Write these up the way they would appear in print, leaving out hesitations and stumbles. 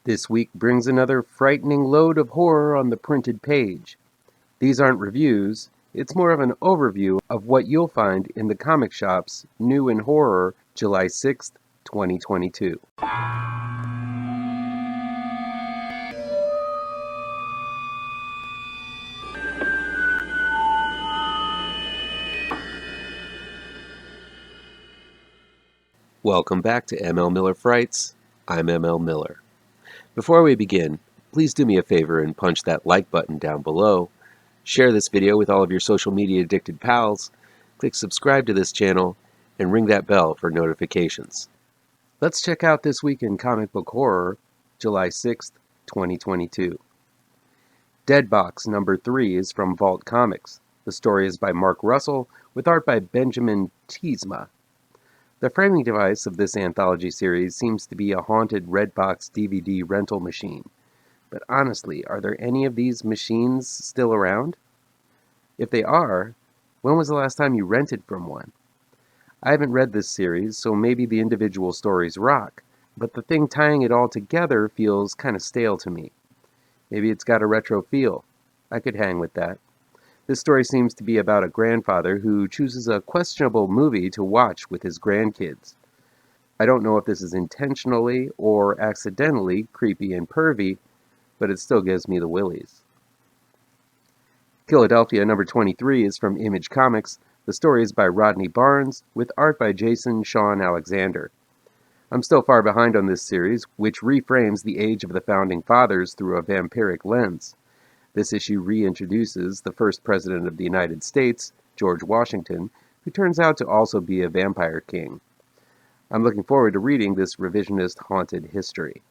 This week brings another frightening load of horror on the printed page. These aren't reviews, it's more of an overview of what you'll find in the comic shops new in horror July 6th, 2022. Welcome back to ML Miller Frights. I'm ML Miller. Before we begin, please do me a favor and punch that like button down below. Share this video with all of your social media addicted pals. Click subscribe to this channel and ring that bell for notifications. Let's check out this week in comic book horror, July 6th, 2022. DEADBOX number 3 is from Vault Comics. The story is by Mark Russell with art by Benjamin Tiesma. The framing device of this anthology series seems to be a haunted Redbox DVD rental machine. But honestly, are there any of these machines still around? If they are, when was the last time you rented from one? I haven't read this series, so maybe the individual stories rock, but the thing tying it all together feels kind of stale to me. Maybe it's got a retro feel. I could hang with that. This story seems to be about a grandfather who chooses a questionable movie to watch with his grandkids. I don't know if this is intentionally or accidentally creepy and pervy, but it still gives me the willies. Philadelphia number 23 is from Image Comics. The story is by Rodney Barnes, with art by Jason Shawn Alexander. I'm still far behind on this series, which reframes the age of the Founding Fathers through a vampiric lens. This issue reintroduces the first president of the United States, George Washington, who turns out to also be a vampire king. I'm looking forward to reading this revisionist haunted history.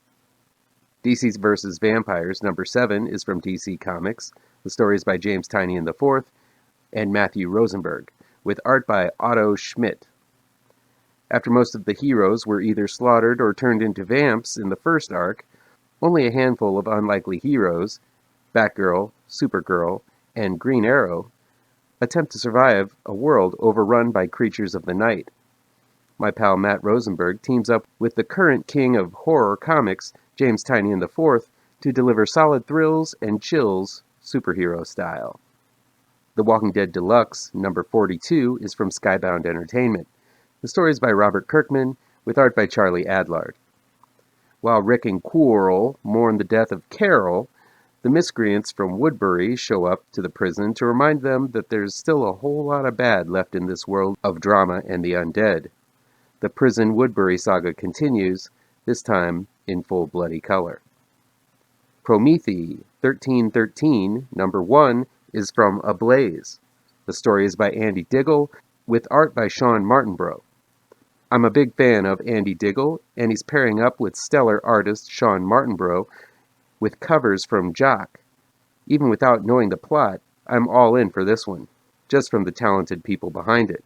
DC's vs. Vampires number 7 is from DC Comics. The story is by James Tynion IV and Matthew Rosenberg, with art by Otto Schmidt. After most of the heroes were either slaughtered or turned into vamps in the first arc, only a handful of unlikely heroes, Batgirl, Supergirl, and Green Arrow, attempt to survive a world overrun by creatures of the night. My pal Matt Rosenberg teams up with the current king of horror comics, James Tynion IV, to deliver solid thrills and chills, superhero style. The Walking Dead Deluxe, number 42, is from Skybound Entertainment. The story is by Robert Kirkman, with art by Charlie Adlard. While Rick and Quarrel mourn the death of Carol, the miscreants from Woodbury show up to the prison to remind them that there's still a whole lot of bad left in this world of drama and the undead. The prison Woodbury saga continues, this time in full bloody color. PROMETHEE 1313, number 1, is from Ablaze. The story is by Andy Diggle, with art by Shawn Martinbrough. I'm a big fan of Andy Diggle, and he's pairing up with stellar artist Shawn Martinbrough with covers from Jock. Even without knowing the plot, I'm all in for this one, just from the talented people behind it.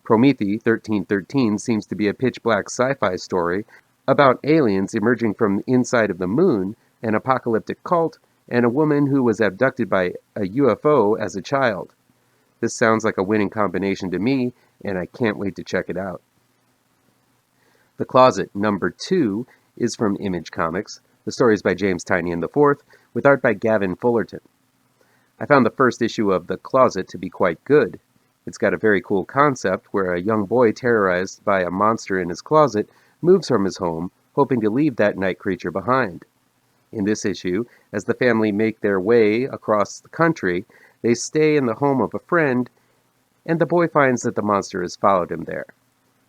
PROMETHEE 1313 seems to be a pitch-black sci-fi story about aliens emerging from the inside of the moon, an apocalyptic cult, and a woman who was abducted by a UFO as a child. This sounds like a winning combination to me, and I can't wait to check it out. The Closet, number 2, is from Image Comics. The story is by James Tynion IV, with art by Gavin Fullerton. I found the first issue of The Closet to be quite good. It's got a very cool concept where a young boy terrorized by a monster in his closet moves from his home, hoping to leave that night creature behind. In this issue, as the family make their way across the country, they stay in the home of a friend, and the boy finds that the monster has followed him there.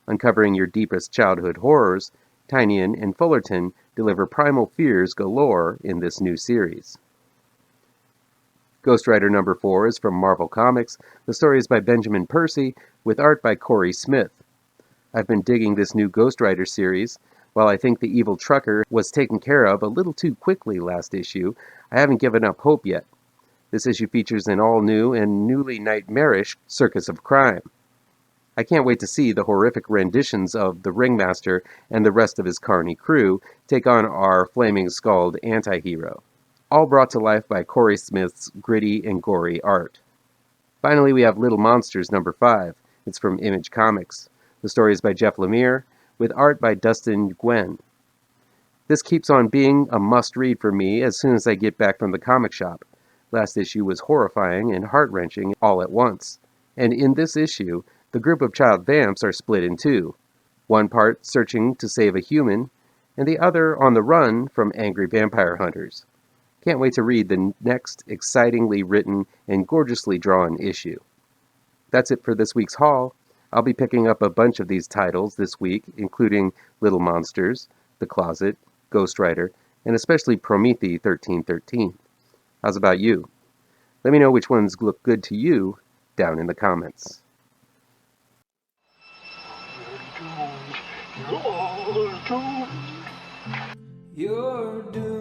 Uncovering your deepest childhood horrors, Tynion and Fullerton deliver primal fears galore in this new series. Ghost Rider number 4 is from Marvel Comics. The story is by Benjamin Percy, with art by Corey Smith. I've been digging this new Ghost Rider series. While I think the evil trucker was taken care of a little too quickly last issue, I haven't given up hope yet. This issue features an all-new and newly nightmarish circus of crime. I can't wait to see the horrific renditions of the Ringmaster and the rest of his carny crew take on our flaming skulled anti-hero, all brought to life by Corey Smith's gritty and gory art. Finally, we have Little Monsters number 5. It's from Image Comics. The story is by Jeff Lemire, with art by Dustin Nguyen. This keeps on being a must-read for me as soon as I get back from the comic shop. Last issue was horrifying and heart-wrenching all at once. And in this issue, the group of child vamps are split in two. One part searching to save a human, and the other on the run from angry vampire hunters. Can't wait to read the next excitingly written and gorgeously drawn issue. That's it for this week's haul. I'll be picking up a bunch of these titles this week, including Little Monsters, The Closet, Ghost Rider, and especially PROMETHEE 1313. How's about you? Let me know which ones look good to you down in the comments. You're doomed.